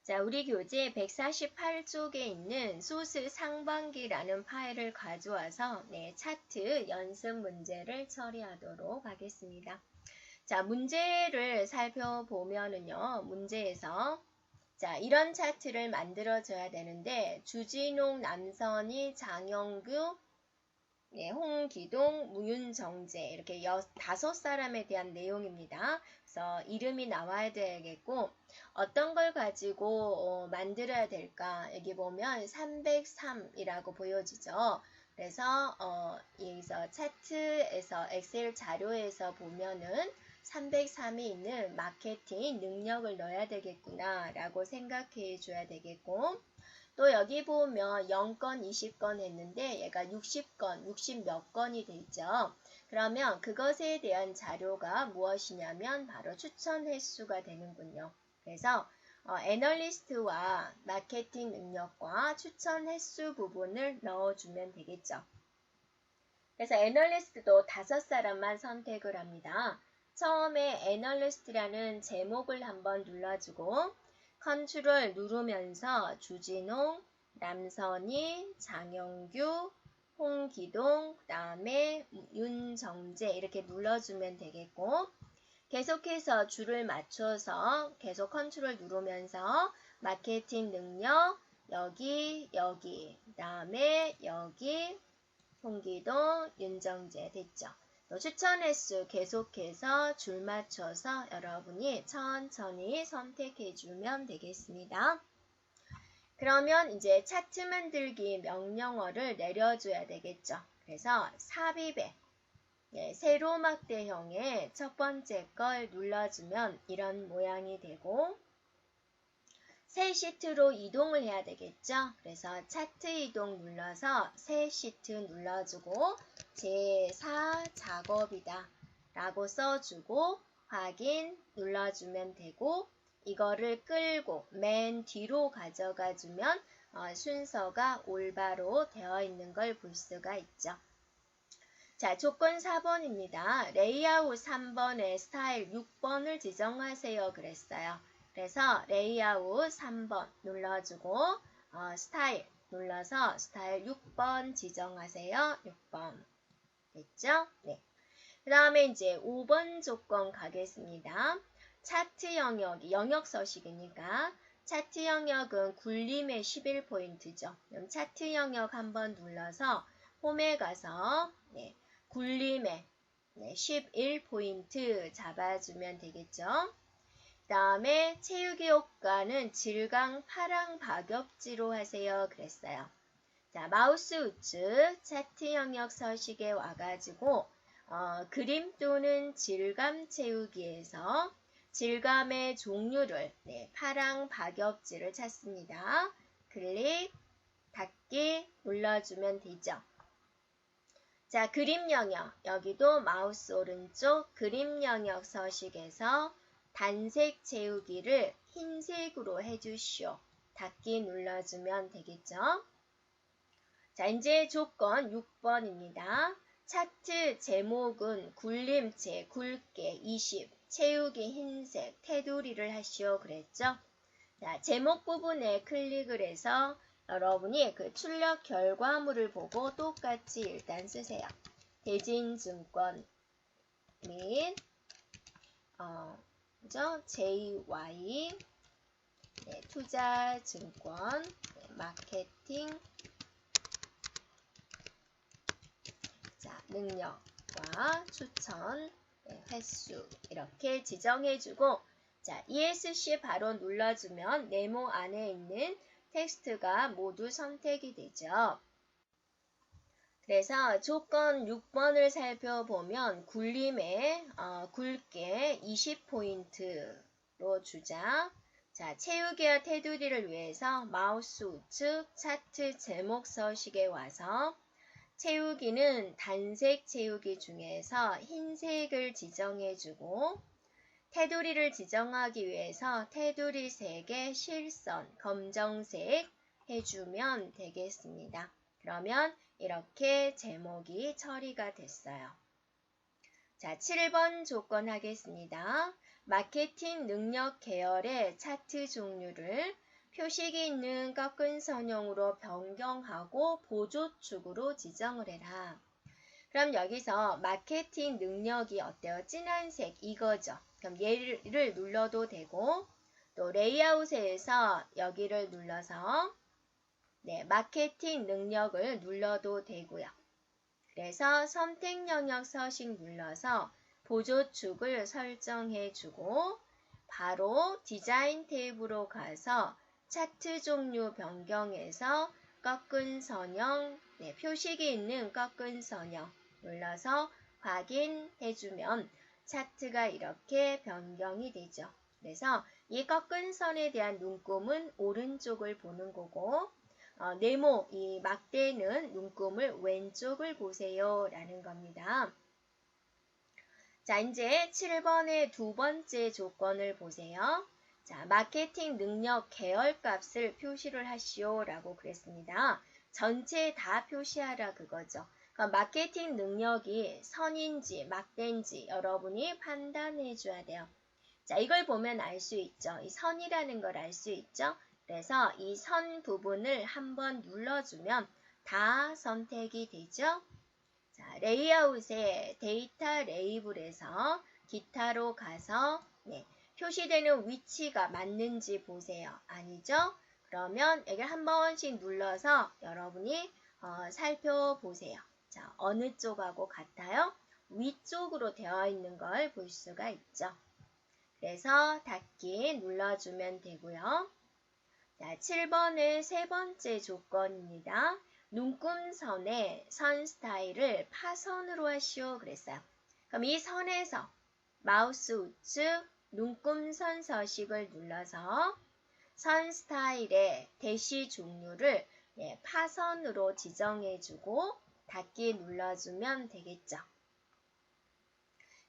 자, 우리 교재 148쪽에 있는 소스 상반기라는 파일을 가져와서 차트 연습 문제를 처리하도록 하겠습니다. 자, 문제를 살펴보면은요, 문제에서 자, 이런 차트를 만들어줘야 되는데 주진웅, 남선희, 장영규, 홍기동, 무윤정재 이렇게 5사람에 대한 내용입니다. 그래서 이름이 나와야 되겠고 어떤 걸 가지고 만들어야 될까? 여기 보면 303이라고 보여지죠. 그래서 여기서 차트에서 엑셀 자료에서 보면은 303이 있는 마케팅 능력을 넣어야 되겠구나 라고 생각해 줘야 되겠고 또 여기 보면 0건, 20건 했는데 얘가 60건, 60 몇 건이 돼 있죠. 그러면 그것에 대한 자료가 무엇이냐면 바로 추천 횟수가 되는군요. 그래서 애널리스트와 마케팅 능력과 추천 횟수 부분을 넣어주면 되겠죠. 그래서 애널리스트도 5사람만 선택을 합니다. 처음에 애널리스트라는 제목을 한번 눌러주고 컨트롤 누르면서 주진웅, 남선희, 장영규, 홍기동, 그 다음에 윤정재 이렇게 눌러주면 되겠고 계속해서 줄을 맞춰서 계속 컨트롤 누르면서 마케팅 능력 여기 그 다음에 여기 홍기동, 윤정재 됐죠. 또 추천 횟수 계속해서 줄 맞춰서 여러분이 천천히 선택해 주면 되겠습니다. 그러면 이제 차트 만들기 명령어를 내려줘야 되겠죠. 그래서 삽입에 세로막대형의 첫 번째 걸 눌러주면 이런 모양이 되고 새 시트로 이동을 해야 되겠죠. 그래서 차트 이동 눌러서 새 시트 눌러주고 제4 작업이다 라고 써주고 확인 눌러주면 되고 이거를 끌고 맨 뒤로 가져가 주면 순서가 올바로 되어 있는 걸 볼 수가 있죠. 자, 조건 4번입니다. 레이아웃 3번에 스타일 6번을 지정하세요 그랬어요. 그래서 레이아웃 3번 눌러주고 스타일 눌러서 스타일 6번 지정하세요. 6번 됐죠? 네. 그 다음에 이제 5번 조건 가겠습니다. 차트 영역이 영역 서식이니까 차트 영역은 굴림의 11포인트죠. 그럼 차트 영역 한번 눌러서 홈에 가서 굴림의 11포인트 잡아주면 되겠죠. 그 다음에 채우기 효과는 질감 파랑 박엽지로 하세요 그랬어요. 자, 마우스 우측 차트 영역 서식에 와가지고 그림 또는 질감 채우기에서 질감의 종류를 파랑 박엽지를 찾습니다. 클릭, 닫기 눌러주면 되죠. 자, 그림 영역 여기도 마우스 오른쪽 그림 영역 서식에서 단색 채우기를 흰색으로 해주시오. 닫기 눌러주면 되겠죠. 자, 이제 조건 6번입니다. 차트 제목은 굴림체 굵게 20 채우기 흰색 테두리를 하시오 그랬죠. 자, 제목 부분에 클릭을 해서 여러분이 그 출력 결과물을 보고 똑같이 일단 쓰세요. 대진증권 및 JY 투자증권 마케팅 자, 능력과 추천 횟수 이렇게 지정해주고 자, ESC 바로 눌러주면 네모 안에 있는 텍스트가 모두 선택이 되죠. 그래서 조건 6번을 살펴보면 굴림에 굵게 20포인트로 주자. 자, 채우기와 테두리를 위해서 마우스 우측 차트 제목 서식에 와서 채우기는 단색 채우기 중에서 흰색을 지정해주고 테두리를 지정하기 위해서 테두리 색의 실선 검정색 해주면 되겠습니다. 그러면 이렇게 제목이 처리가 됐어요. 자, 7번 조건 하겠습니다. 마케팅 능력 계열의 차트 종류를 표식이 있는 꺾은 선형으로 변경하고 보조축으로 지정을 해라. 그럼 여기서 마케팅 능력이 어때요? 진한 색 이거죠. 그럼 얘를 눌러도 되고 또 레이아웃에서 여기를 눌러서 마케팅 능력을 눌러도 되고요. 그래서 선택 영역 서식 눌러서 보조축을 설정해 주고 바로 디자인 탭으로 가서 차트 종류 변경해서 꺾은 선형, 표식이 있는 꺾은 선형 눌러서 확인해주면 차트가 이렇게 변경이 되죠. 그래서 이 꺾은 선에 대한 눈금은 오른쪽을 보는 거고 네모, 이 막대는 눈금을 왼쪽을 보세요 라는 겁니다. 자, 이제 7번의 두 번째 조건을 보세요. 자, 마케팅 능력 계열값을 표시를 하시오 라고 그랬습니다. 전체 다 표시하라 그거죠. 그러니까 마케팅 능력이 선인지 막대인지 여러분이 판단해 줘야 돼요. 자, 이걸 보면 알 수 있죠. 이 선이라는 걸 알 수 있죠. 그래서 이 선 부분을 한번 눌러주면 다 선택이 되죠. 자, 레이아웃에 데이터 레이블에서 기타로 가서 표시되는 위치가 맞는지 보세요. 아니죠? 그러면 여기 한 번씩 눌러서 여러분이 살펴보세요. 자, 어느 쪽하고 같아요? 위쪽으로 되어 있는 걸 볼 수가 있죠. 그래서 닫기 눌러주면 되고요. 자, 7번의 세 번째 조건입니다. 눈금선의 선 스타일을 파선으로 하시오 그랬어요. 그럼 이 선에서 마우스 우측 눈금선 서식을 눌러서 선 스타일의 대시 종류를 파선으로 지정해주고 닫기 눌러주면 되겠죠.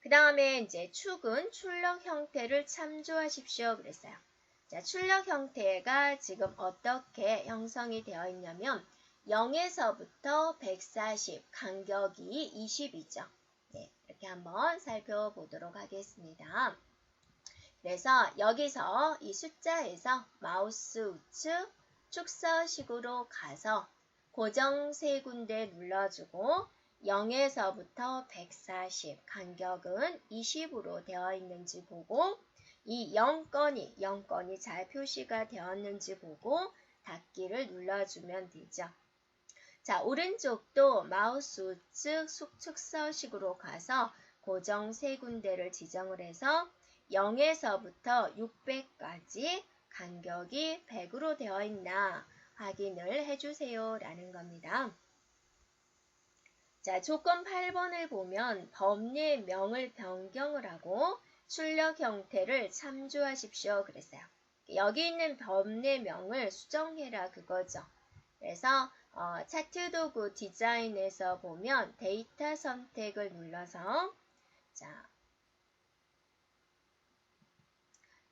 그 다음에 이제 축은 출력 형태를 참조하십시오 그랬어요. 자, 출력 형태가 지금 어떻게 형성이 되어 있냐면 0에서부터 140, 간격이 20이죠. 이렇게 한번 살펴보도록 하겠습니다. 그래서 여기서 이 숫자에서 마우스 우측 축서식으로 가서 고정 세 군데 눌러주고 0에서부터 140, 간격은 20으로 되어 있는지 보고 이 0건이 잘 표시가 되었는지 보고 닫기를 눌러주면 되죠. 자, 오른쪽도 마우스 우측 축서식으로 가서 고정 세 군데를 지정을 해서 0에서부터 600까지 간격이 100으로 되어 있나 확인을 해주세요 라는 겁니다. 자, 조건 8번을 보면 법례명을 변경을 하고 출력 형태를 참조하십시오 그랬어요. 여기 있는 법례명을 수정해라 그거죠. 그래서 차트 도구 디자인에서 보면 데이터 선택을 눌러서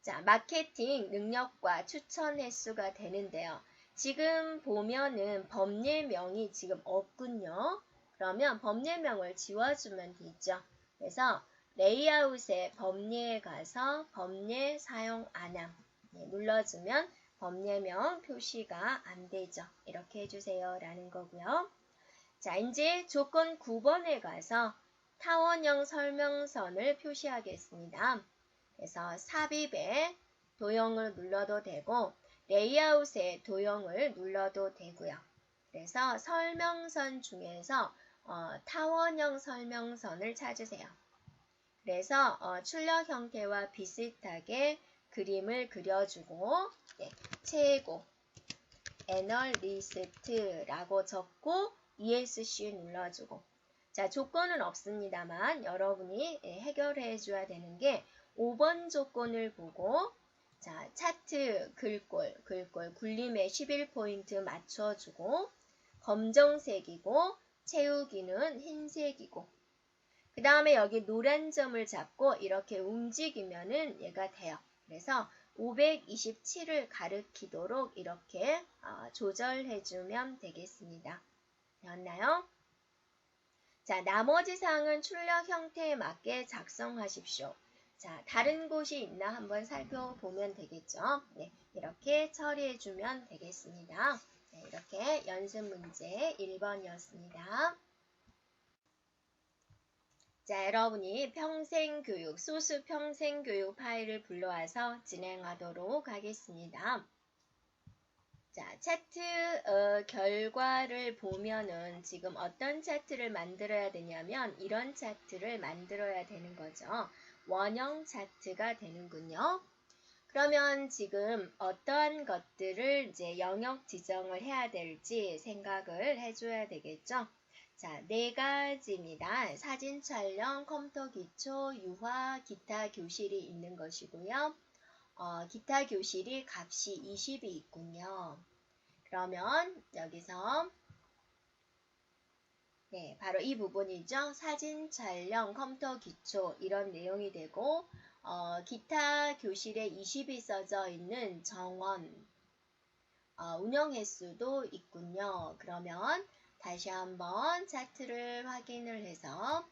자, 마케팅 능력과 추천 횟수가 되는데요. 지금 보면은 법례명이 지금 없군요. 그러면 법례명을 지워주면 되죠. 그래서 레이아웃에 법례에 가서 법례 사용 안함 눌러주면 법례명 표시가 안 되죠. 이렇게 해주세요 라는 거고요. 자, 이제 조건 9번에 가서 타원형 설명선을 표시하겠습니다. 그래서 삽입에 도형을 눌러도 되고 레이아웃에 도형을 눌러도 되고요. 그래서 설명선 중에서 타원형 설명선을 찾으세요. 그래서 출력 형태와 비슷하게 그림을 그려주고 최고 애널리스트라고 적고 ESC 눌러주고 자, 조건은 없습니다만 여러분이 해결해 줘야 되는 게 5번 조건을 보고 자, 차트 글꼴 굴림에 11포인트 맞춰주고 검정색이고 채우기는 흰색이고 그 다음에 여기 노란 점을 잡고 이렇게 움직이면은 얘가 돼요. 그래서 527을 가리키도록 이렇게 조절해주면 되겠습니다. 되었나요? 자, 나머지 사항은 출력 형태에 맞게 작성하십시오. 자, 다른 곳이 있나 한번 살펴보면 되겠죠. 네, 이렇게 처리해주면 되겠습니다. 네, 이렇게 연습 문제 1번이었습니다. 자, 여러분이 평생교육, 소수 평생교육 파일을 불러와서 진행하도록 하겠습니다. 자, 차트 결과를 보면은 지금 어떤 차트를 만들어야 되냐면 이런 차트를 만들어야 되는 거죠. 원형 차트가 되는군요. 그러면 지금 어떠한 것들을 이제 영역 지정을 해야 될지 생각을 해줘야 되겠죠. 자, 4가지입니다. 사진 촬영, 컴퓨터 기초, 유화, 기타 교실이 있는 것이고요. 기타 교실이 값이 20이 있군요. 그러면 여기서 네, 바로 이 부분이죠. 사진 촬영, 컴퓨터 기초 이런 내용이 되고 기타 교실에 20이 써져 있는 정원 운영 횟수도 있군요. 그러면 다시 한번 차트를 확인을 해서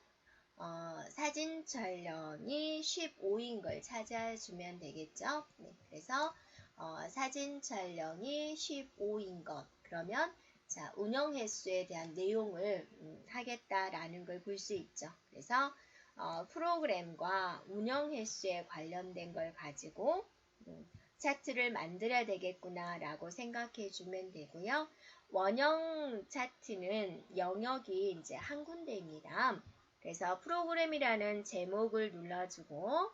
사진 촬영이 15인 걸 찾아주면 되겠죠. 네, 그래서 사진 촬영이 15인 것. 그러면 자, 운영 횟수에 대한 내용을 하겠다라는 걸 볼 수 있죠. 그래서 프로그램과 운영 횟수에 관련된 걸 가지고 차트를 만들어야 되겠구나 라고 생각해 주면 되고요. 원형 차트는 영역이 이제 한 군데입니다. 그래서 프로그램이라는 제목을 눌러주고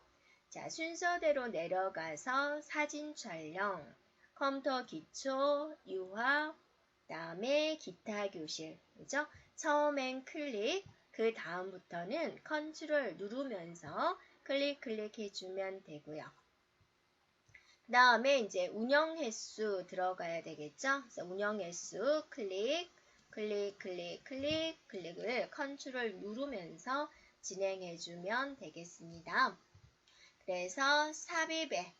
자, 순서대로 내려가서 사진 촬영, 컴퓨터 기초, 유화, 다음에 기타 교실, 그죠? 처음엔 클릭, 그 다음부터는 컨트롤 누르면서 클릭 해주면 되고요. 그 다음에 이제 운영 횟수 들어가야 되겠죠? 그래서 운영 횟수 클릭을 컨트롤 누르면서 진행해주면 되겠습니다. 그래서 삽입의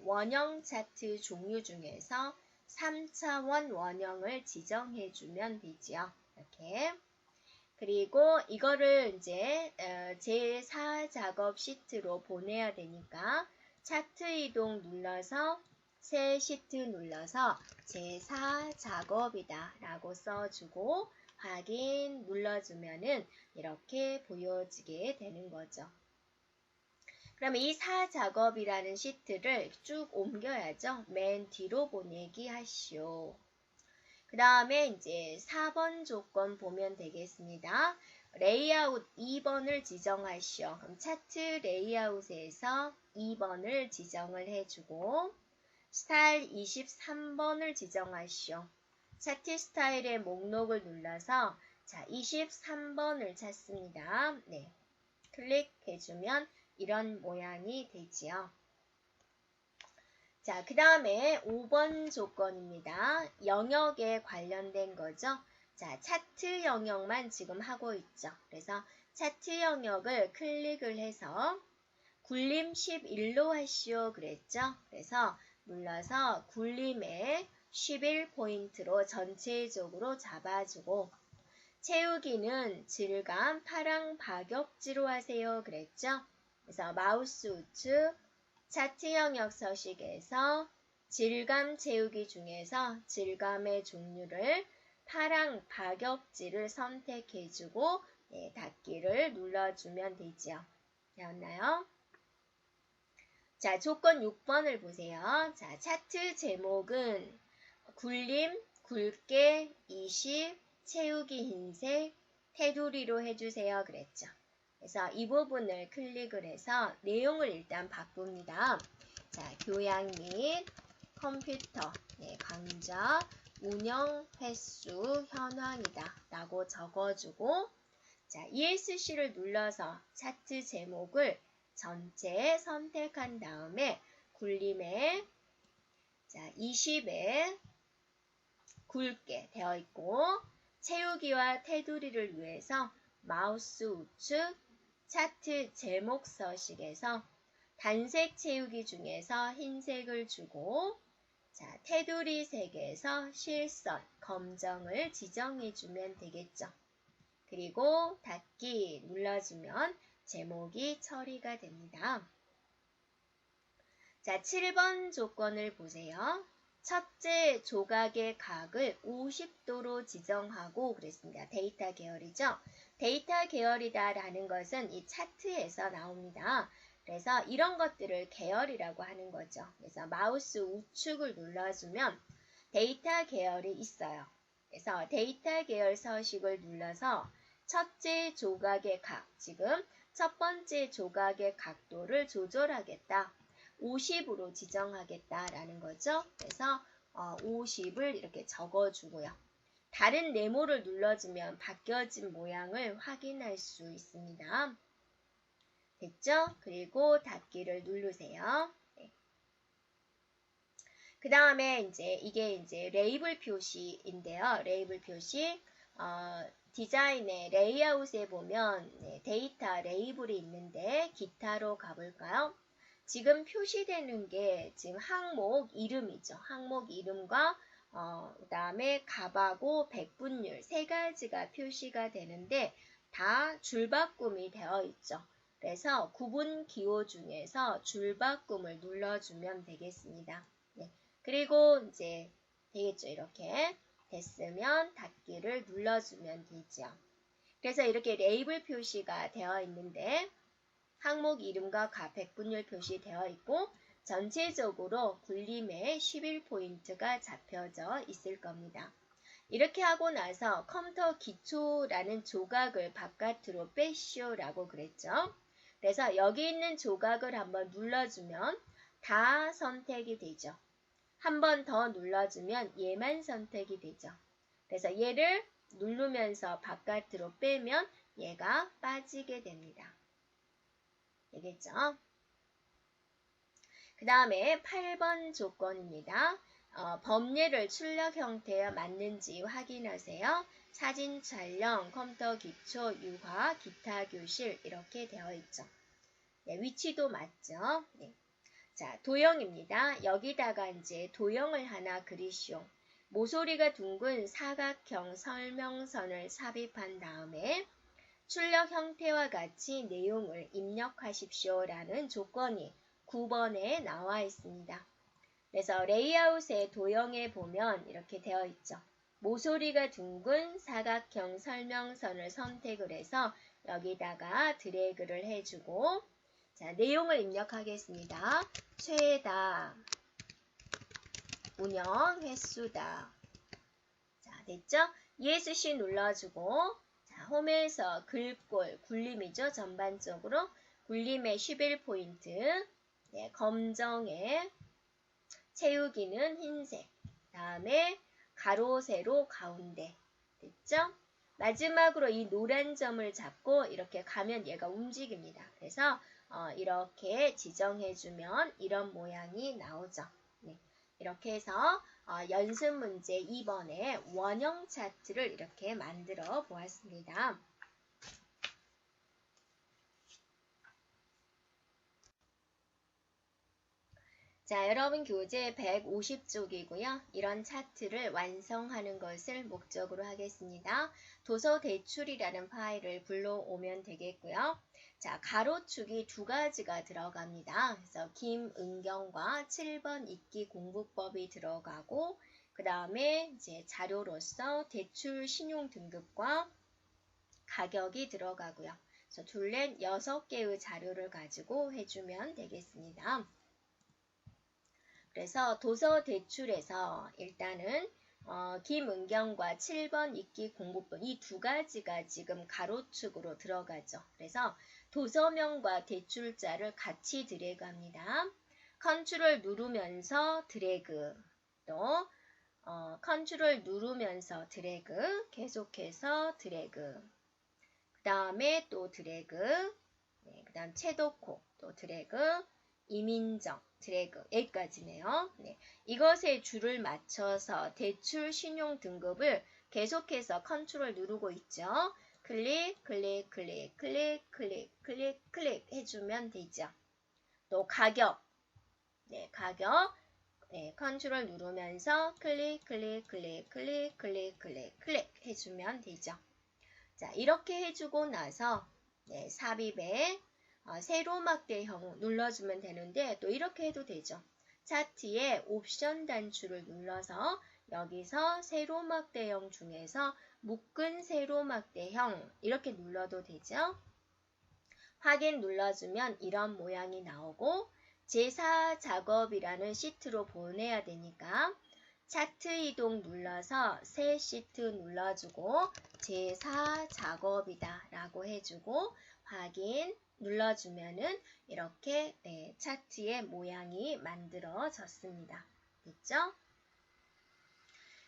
원형 차트 종류 중에서 3차원 원형을 지정해주면 되죠. 이렇게. 그리고 이거를 이제 제4 작업 시트로 보내야 되니까 차트 이동 눌러서 새 시트 눌러서 제4 작업이다 라고 써주고 확인 눌러주면은 이렇게 보여지게 되는 거죠. 그러면 이 4작업이라는 시트를 쭉 옮겨야죠. 맨 뒤로 보내기 하시오. 그 다음에 이제 4번 조건 보면 되겠습니다. 레이아웃 2번을 지정하시오. 그럼 차트 레이아웃에서 2번을 지정을 해주고 스타일 23번을 지정하시오. 차트 스타일의 목록을 눌러서 자 23번을 찾습니다. 네, 클릭해주면 이런 모양이 되지요. 자, 그 다음에 5번 조건입니다. 영역에 관련된 거죠. 자, 차트 영역만 지금 하고 있죠. 그래서 차트 영역을 클릭을 해서 굴림 11로 하시오 그랬죠. 그래서 눌러서 굴림에 11포인트로 전체적으로 잡아주고 채우기는 질감 파랑 박역지로 하세요 그랬죠. 그래서 마우스 우측 차트 영역 서식에서 질감 채우기 중에서 질감의 종류를 파랑 박역지를 선택해주고 닫기를 눌러주면 되죠. 되었나요? 자, 조건 6번을 보세요. 자, 차트 제목은 굴림, 굵게, 20, 채우기 흰색, 테두리로 해주세요 그랬죠. 그래서 이 부분을 클릭을 해서 내용을 일단 바꿉니다. 자, 교양 및 컴퓨터 강좌 운영 횟수 현황이다 라고 적어주고 자, ESC를 눌러서 차트 제목을 전체 선택한 다음에 굴림에 자, 20에 굵게 되어 있고 채우기와 테두리를 위해서 마우스 우측 차트 제목 서식에서 단색 채우기 중에서 흰색을 주고 자, 테두리 색에서 실선, 검정을 지정해 주면 되겠죠. 그리고 닫기 눌러주면 제목이 처리가 됩니다. 자, 7번 조건을 보세요. 첫째 조각의 각을 50도로 지정하고 그랬습니다. 데이터 계열이죠. 데이터 계열이다라는 것은 이 차트에서 나옵니다. 그래서 이런 것들을 계열이라고 하는 거죠. 그래서 마우스 우측을 눌러주면 데이터 계열이 있어요. 그래서 데이터 계열 서식을 눌러서 첫째 조각의 각, 지금 첫 번째 조각의 각도를 조절하겠다. 50으로 지정하겠다라는 거죠. 그래서 50을 이렇게 적어주고요. 다른 네모를 눌러주면 바뀌어진 모양을 확인할 수 있습니다. 됐죠? 그리고 닫기를 누르세요. 네. 그 다음에 이게 레이블 표시인데요. 레이블 표시 디자인의 레이아웃에 보면 데이터 레이블이 있는데 기타로 가볼까요? 지금 표시되는 게 지금 항목 이름이죠. 항목 이름과 그 다음에 값하고 백분율 세 가지가 표시가 되는데 다 줄바꿈이 되어 있죠. 그래서 구분 기호 중에서 줄바꿈을 눌러주면 되겠습니다. 네. 그리고 되겠죠. 이렇게 됐으면 닫기를 눌러주면 되죠. 그래서 이렇게 레이블 표시가 되어 있는데 항목 이름과 값 백분율 표시되어 있고 전체적으로 굴림에 11포인트가 잡혀져 있을 겁니다. 이렇게 하고 나서 컴퓨터 기초라는 조각을 바깥으로 빼시오라고 그랬죠. 그래서 여기 있는 조각을 한번 눌러주면 다 선택이 되죠. 한 번 더 눌러주면 얘만 선택이 되죠. 그래서 얘를 누르면서 바깥으로 빼면 얘가 빠지게 됩니다. 되겠죠? 그 다음에 8번 조건입니다. 범례를 출력 형태에 맞는지 확인하세요. 사진 촬영, 컴퓨터 기초, 유화, 기타 교실 이렇게 되어 있죠. 네, 위치도 맞죠? 네. 자, 도형입니다. 여기다가 도형을 하나 그리시오. 모서리가 둥근 사각형 설명선을 삽입한 다음에 출력 형태와 같이 내용을 입력하십시오라는 조건이 9번에 나와 있습니다. 그래서 레이아웃의 도형에 보면 이렇게 되어 있죠. 모서리가 둥근 사각형 설명선을 선택을 해서 여기다가 드래그를 해주고 자, 내용을 입력하겠습니다. 최다 운영 횟수다. 자, 됐죠? ESC 눌러주고 자, 홈에서 글꼴, 굴림이죠. 전반적으로 굴림에 11포인트 네, 검정에 채우기는 흰색 다음에 가로 세로 가운데 됐죠? 마지막으로 이 노란 점을 잡고 이렇게 가면 얘가 움직입니다. 그래서 이렇게 지정해주면 이런 모양이 나오죠. 네, 이렇게 해서 연습 문제 2번에 원형 차트를 이렇게 만들어 보았습니다. 자, 여러분 교재 150쪽이고요. 이런 차트를 완성하는 것을 목적으로 하겠습니다. 도서 대출이라는 파일을 불러오면 되겠고요. 자, 가로축이 두 가지가 들어갑니다. 그래서 김은경과 7번 읽기 공부법이 들어가고 그 다음에 자료로서 대출 신용 등급과 가격이 들어가고요. 그래서 둘레 6개의 자료를 가지고 해주면 되겠습니다. 그래서 도서 대출에서 일단은 김은경과 7번 읽기 공부법 이 두 가지가 지금 가로축으로 들어가죠. 그래서 도서명과 대출자를 같이 드래그합니다. 컨트롤 누르면서 드래그 또 컨트롤 누르면서 드래그 계속해서 드래그 그 다음에 또 드래그 네, 그 다음 채도코 또 드래그 이민정 드래그 여기까지네요. 네, 이것에 줄을 맞춰서 대출 신용 등급을 계속해서 컨트롤 누르고 있죠. 클릭 클릭 클릭 클릭 클릭 클릭 클릭 해주면 되죠. 또 가격 네, 가격 네, 컨트롤 누르면서 클릭 클릭 클릭 클릭 클릭 클릭 클릭 해주면 되죠. 자, 이렇게 해주고 나서 네, 삽입에 세로막대형 눌러주면 되는데 또 이렇게 해도 되죠. 차트에 옵션 단추를 눌러서 여기서 세로막대형 중에서 묶은 세로막대형 이렇게 눌러도 되죠. 확인 눌러주면 이런 모양이 나오고 제4 작업이라는 시트로 보내야 되니까 차트 이동 눌러서 새 시트 눌러주고 제4 작업이다 라고 해주고 확인 눌러주면은 이렇게 차트의 모양이 만들어졌습니다. 됐죠?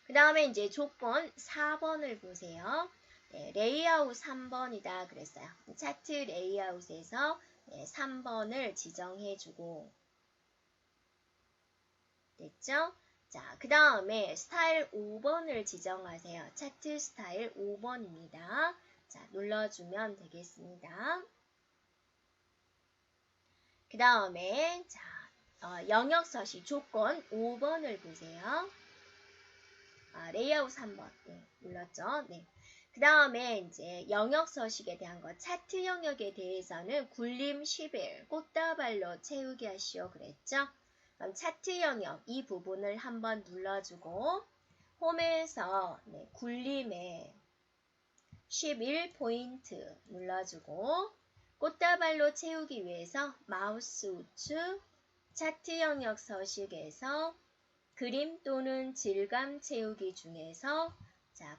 그 다음에 이제 조건 4번을 보세요. 레이아웃 3번이다 그랬어요. 차트 레이아웃에서 3번을 지정해주고 됐죠? 자, 그 다음에 스타일 5번을 지정하세요. 차트 스타일 5번입니다. 자, 눌러주면 되겠습니다. 그 다음에 영역 서식 조건 5번을 보세요. 레이아웃 3번 눌렀죠? 네. 그 다음에 이제 영역 서식에 대한 거 차트 영역에 대해서는 굴림 10일 꽃다발로 채우게 하시오 그랬죠? 그럼 차트 영역 이 부분을 한번 눌러주고 홈에서 굴림에 11포인트 눌러주고 꽃다발로 채우기 위해서 마우스 우측 차트 영역 서식에서 그림 또는 질감 채우기 중에서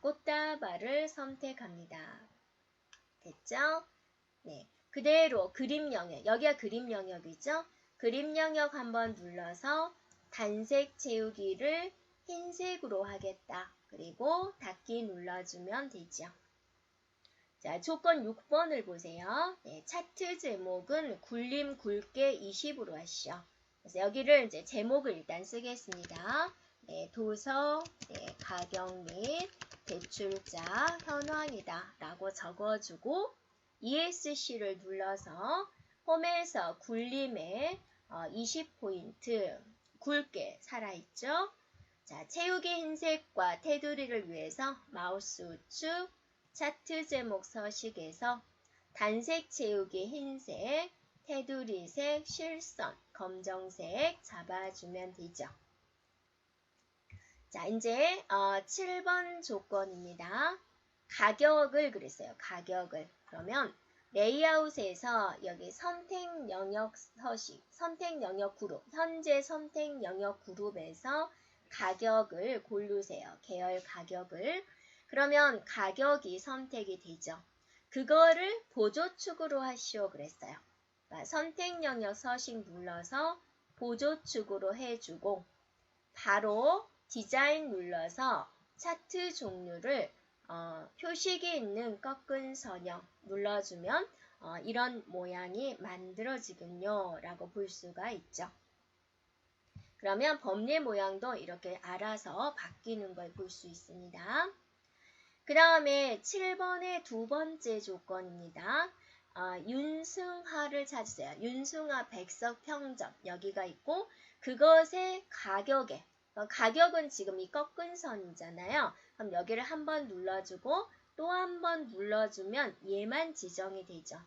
꽃다발을 선택합니다. 됐죠? 네, 그대로 그림 영역, 여기가 그림 영역이죠? 그림 영역 한번 눌러서 단색 채우기를 흰색으로 하겠다. 그리고 닫기 눌러주면 되죠. 자, 조건 6번을 보세요. 네, 차트 제목은 굴림 굵게 20으로 하시죠. 그래서 여기를 이제 제목을 일단 쓰겠습니다. 네, 도서, 가격 및 대출자 현황이다 라고 적어주고 ESC를 눌러서 홈에서 굴림에 20포인트 굵게 살아있죠. 자, 채우기 흰색과 테두리를 위해서 마우스 우측 차트 제목 서식에서 단색 채우기 흰색, 테두리색 실선, 검정색 잡아주면 되죠. 자, 이제 7번 조건입니다. 가격을 그랬어요. 가격을. 그러면 레이아웃에서 여기 선택 영역 서식, 선택 영역 그룹, 현재 선택 영역 그룹에서 가격을 고르세요. 계열 가격을. 그러면 가격이 선택이 되죠. 그거를 보조축으로 하시오 그랬어요. 그러니까 선택 영역 서식 눌러서 보조축으로 해주고 바로 디자인 눌러서 차트 종류를 표식이 있는 꺾은 선형 눌러주면 이런 모양이 만들어지군요 라고 볼 수가 있죠. 그러면 범례 모양도 이렇게 알아서 바뀌는 걸 볼 수 있습니다. 그 다음에 7번의 두 번째 조건입니다. 윤승하를 찾으세요. 윤승하 백석 평점 여기가 있고 그것의 가격에 가격은 지금 이 꺾은 선이잖아요. 그럼 여기를 한번 눌러주고 또 한 번 눌러주면 얘만 지정이 되죠.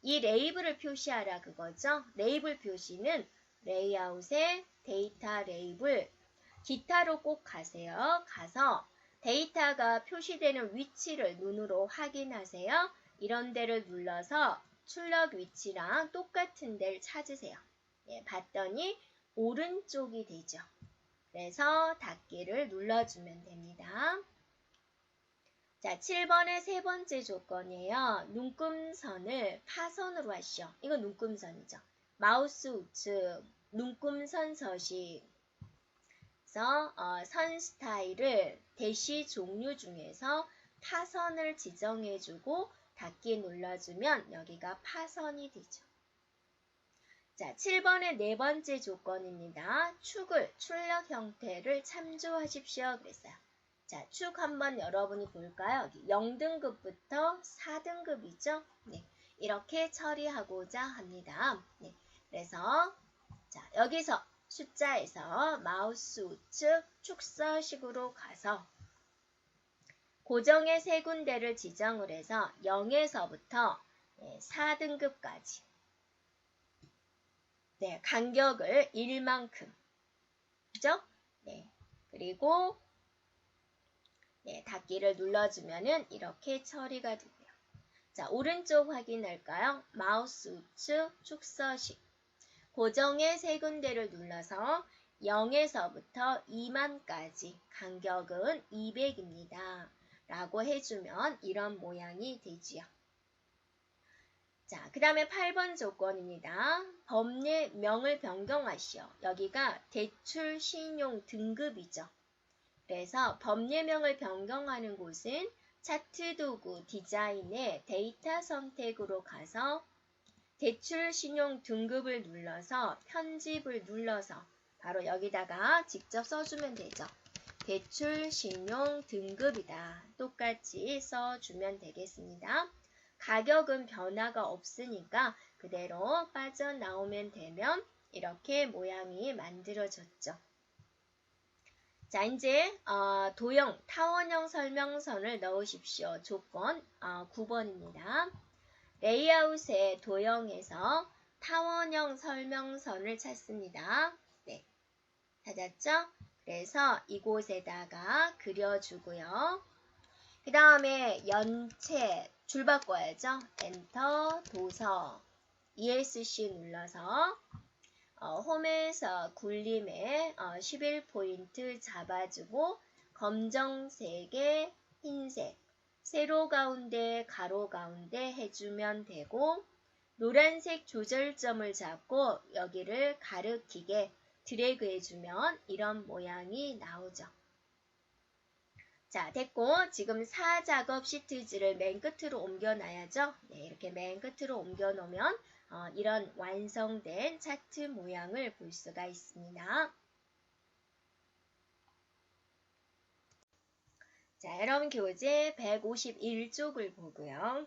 이 레이블을 표시하라 그거죠. 레이블 표시는 레이아웃의 데이터 레이블 기타로 꼭 가세요. 가서 데이터가 표시되는 위치를 눈으로 확인하세요. 이런 데를 눌러서 출력 위치랑 똑같은 데를 찾으세요. 봤더니 오른쪽이 되죠. 그래서 닫기를 눌러주면 됩니다. 자, 7번의 세 번째 조건이에요. 눈금선을 파선으로 하시오. 이거 눈금선이죠. 마우스 우측 눈금선 서식 그래서 선 스타일을 대시 종류 중에서 파선을 지정해주고 닫기 눌러주면 여기가 파선이 되죠. 자, 7번의 네 번째 조건입니다. 축을 출력 형태를 참조하십시오 그랬어요. 자, 축 한번 여러분이 볼까요? 여기 0등급부터 4등급이죠. 네, 이렇게 처리하고자 합니다. 네, 그래서 자, 여기서 숫자에서 마우스 우측 축서식으로 가서 고정의 세 군데를 지정을 해서 0에서부터 4등급까지 네, 간격을 1만큼. 그죠? 네. 그리고 네, 닫기를 눌러주면은 이렇게 처리가 되고요. 자, 오른쪽 확인할까요? 마우스 우측 축서식. 고정의 세 군데를 눌러서 0에서부터 2만까지 간격은 200입니다. 라고 해주면 이런 모양이 되지요. 자, 그 다음에 8번 조건입니다. 법례명을 변경하시오. 여기가 대출 신용 등급이죠. 그래서 법례명을 변경하는 곳은 차트 도구 디자인의 데이터 선택으로 가서 대출 신용 등급을 눌러서 편집을 눌러서 바로 여기다가 직접 써주면 되죠. 대출 신용 등급이다. 똑같이 써주면 되겠습니다. 가격은 변화가 없으니까 그대로 빠져나오면 되면 이렇게 모양이 만들어졌죠. 자, 이제 도형 타원형 설명선을 넣으십시오. 조건 9번입니다. 레이아웃의 도형에서 타원형 설명선을 찾습니다. 네, 찾았죠? 그래서 이곳에다가 그려주고요. 그 다음에 연체 줄 바꿔야죠. 엔터 도서 ESC 눌러서 홈에서 굴림에 11포인트 잡아주고 검정색에 흰색 세로 가운데 가로 가운데 해주면 되고 노란색 조절점을 잡고 여기를 가리키게 드래그 해주면 이런 모양이 나오죠. 자, 됐고 지금 4작업 시트지를 맨 끝으로 옮겨놔야죠. 네, 이렇게 맨 끝으로 옮겨놓으면 이런 완성된 차트 모양을 볼 수가 있습니다. 자, 여러분 교재 151쪽을 보고요.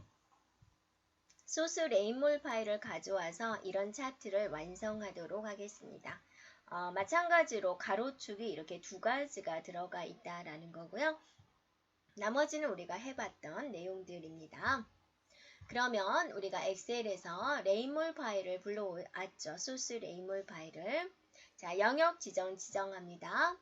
소스 레인몰 파일을 가져와서 이런 차트를 완성하도록 하겠습니다. 마찬가지로 가로축이 이렇게 두 가지가 들어가 있다라는 거고요. 나머지는 우리가 해봤던 내용들입니다. 그러면 우리가 엑셀에서 레인몰 파일을 불러왔죠. 소스 레인몰 파일을. 자, 영역 지정합니다.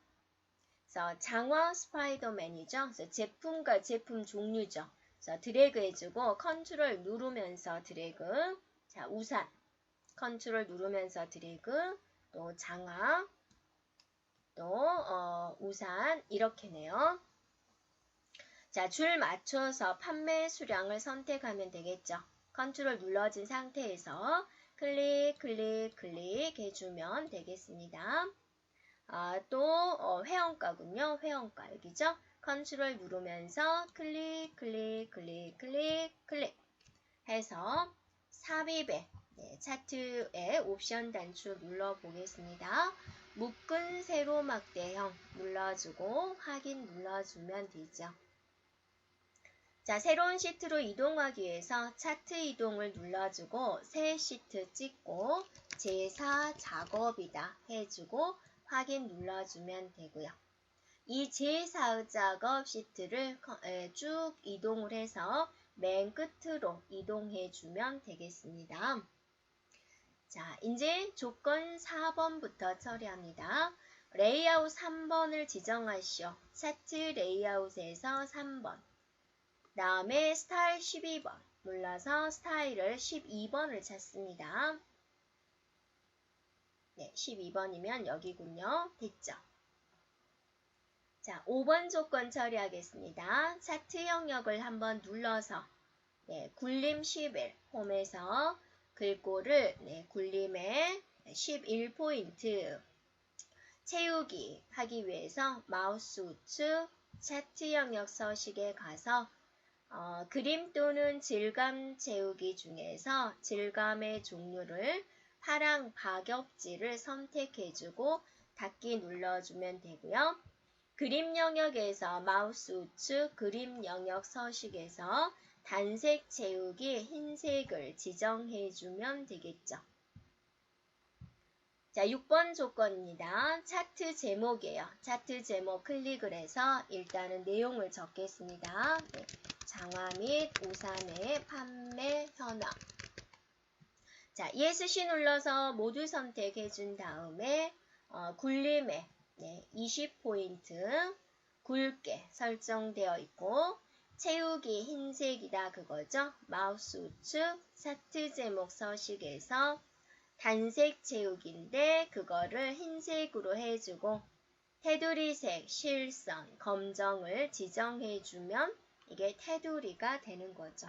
그래서 장화 스파이더맨이죠. 그래서 제품과 제품 종류죠. 그래서 드래그 해주고 컨트롤 누르면서 드래그. 자, 우산. 컨트롤 누르면서 드래그. 또 장화. 또 우산. 이렇게네요. 자, 줄 맞춰서 판매 수량을 선택하면 되겠죠. 컨트롤 눌러진 상태에서 클릭 해주면 되겠습니다. 또 회원가군요. 회원가 여기죠. 컨트롤 누르면서 클릭 해서 삽입에 차트의 옵션 단추 눌러보겠습니다. 묶은 세로 막대형 눌러주고 확인 눌러주면 되죠. 자, 새로운 시트로 이동하기 위해서 차트 이동을 눌러주고 새 시트 찍고 제4 작업이다 해주고 확인 눌러주면 되고요. 이 제4 작업 시트를 쭉 이동을 해서 맨 끝으로 이동해주면 되겠습니다. 자, 이제 조건 4번부터 처리합니다. 레이아웃 3번을 지정하시오. 차트 레이아웃에서 3번. 다음에 스타일 12번 눌러서 스타일을 12번을 찾습니다. 네, 12번이면 여기군요. 됐죠? 자, 5번 조건 처리하겠습니다. 차트 영역을 한번 눌러서 굴림 11 홈에서 글꼴을 굴림에 11포인트 채우기 하기 위해서 마우스 우측 차트 영역 서식에 가서 그림 또는 질감 채우기 중에서 질감의 종류를 파랑 박엽지를 선택해주고 닫기 눌러주면 되고요. 그림 영역에서 마우스 우측 그림 영역 서식에서 단색 채우기 흰색을 지정해주면 되겠죠. 자, 6번 조건입니다. 차트 제목이에요. 차트 제목 클릭을 해서 일단은 내용을 적겠습니다. 장화 및 우산의 판매 현황. 자, ESC 눌러서 모두 선택해 준 다음에 굴림에 20포인트 굵게 설정되어 있고 채우기 흰색이다 그거죠. 마우스 우측 차트 제목 서식에서 단색 채우기인데 그거를 흰색으로 해주고 테두리색, 실선, 검정을 지정해주면 이게 테두리가 되는 거죠.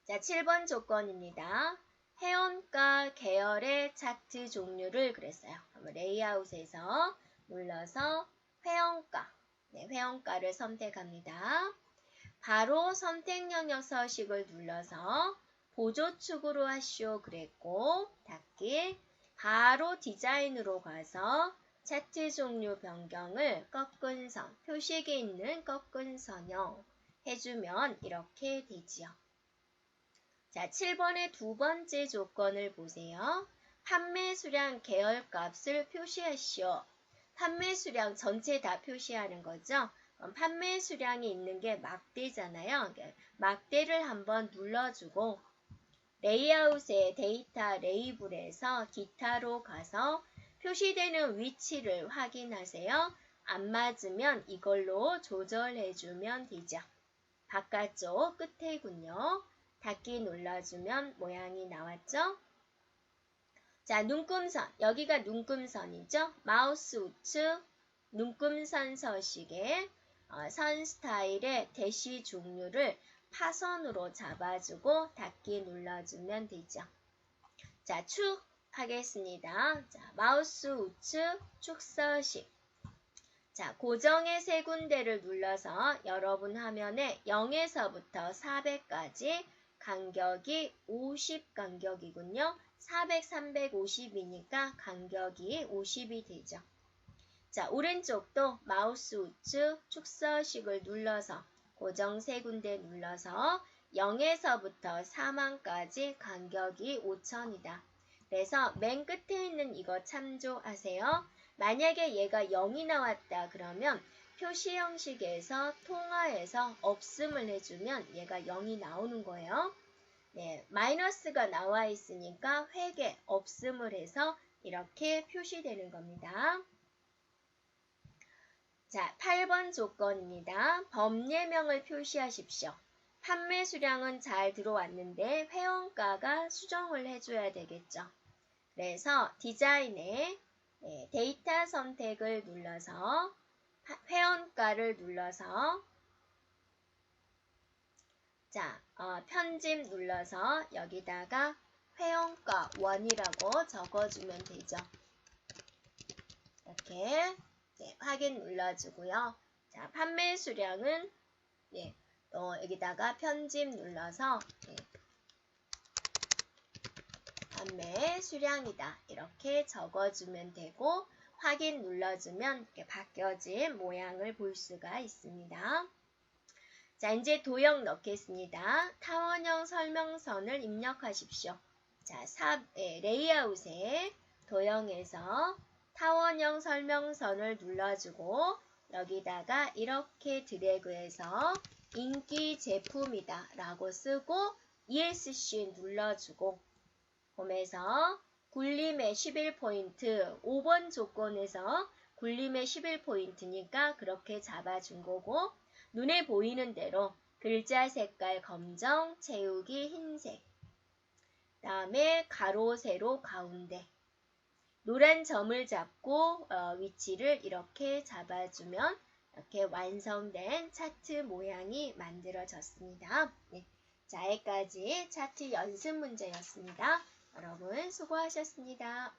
자, 7번 조건입니다. 회원가 계열의 차트 종류를 그랬어요. 한번 레이아웃에서 눌러서 회원가, 회원가를 선택합니다. 바로 선택 영역 서식을 눌러서 보조축으로 하시오 그랬고 닫기 바로 디자인으로 가서 차트 종류 변경을 꺾은 선, 표식이 있는 꺾은 선형 해주면 이렇게 되지요. 자, 7번의 두 번째 조건을 보세요. 판매 수량 계열 값을 표시하시오. 판매 수량 전체 다 표시하는 거죠. 그럼 판매 수량이 있는 게 막대잖아요. 막대를 한번 눌러주고 레이아웃의 데이터 레이블에서 기타로 가서 표시되는 위치를 확인하세요. 안 맞으면 이걸로 조절해주면 되죠. 바깥쪽 끝에군요. 닫기 눌러주면 모양이 나왔죠? 자, 눈금선. 여기가 눈금선이죠? 마우스 우측 눈금선 서식에 선 스타일의 대시 종류를 파선으로 잡아주고 닫기 눌러주면 되죠. 자, 축 하겠습니다. 자, 마우스 우측 축 서식. 자, 고정의 세 군데를 눌러서 여러분 화면에 0에서부터 400까지 간격이 50 간격이군요. 400, 350이니까 간격이 50이 되죠. 자, 오른쪽도 마우스 우측 축서식을 눌러서 고정 세 군데 눌러서 0에서부터 4만까지 간격이 5000이다. 그래서 맨 끝에 있는 이거 참조하세요. 만약에 얘가 0이 나왔다 그러면 표시 형식에서 통화해서 없음을 해주면 얘가 0이 나오는 거예요. 네, 마이너스가 나와 있으니까 회계 없음을 해서 이렇게 표시되는 겁니다. 자, 8번 조건입니다. 법례명을 표시하십시오. 판매 수량은 잘 들어왔는데 회원가가 수정을 해줘야 되겠죠. 그래서 디자인에 데이터 선택을 눌러서 회원가를 눌러서 자, 편집 눌러서 여기다가 회원가 1이라고 적어주면 되죠. 이렇게 확인 눌러주고요. 자, 판매 수량은 여기다가 편집 눌러서 판매 수량이다. 이렇게 적어주면 되고 확인 눌러주면 이렇게 바뀌어진 모양을 볼 수가 있습니다. 자, 이제 도형 넣겠습니다. 타원형 설명선을 입력하십시오. 자, 레이아웃에 도형에서 타원형 설명선을 눌러주고 여기다가 이렇게 드래그해서 인기 제품이다 라고 쓰고 ESC 눌러주고 홈에서 굴림의 11포인트 5번 조건에서 굴림의 11포인트니까 그렇게 잡아준 거고 눈에 보이는 대로 글자 색깔 검정, 채우기 흰색, 다음에 가로, 세로, 가운데 노란 점을 잡고 위치를 이렇게 잡아주면 이렇게 완성된 차트 모양이 만들어졌습니다. 네. 자, 여기까지 차트 연습 문제였습니다. 여러분 수고하셨습니다.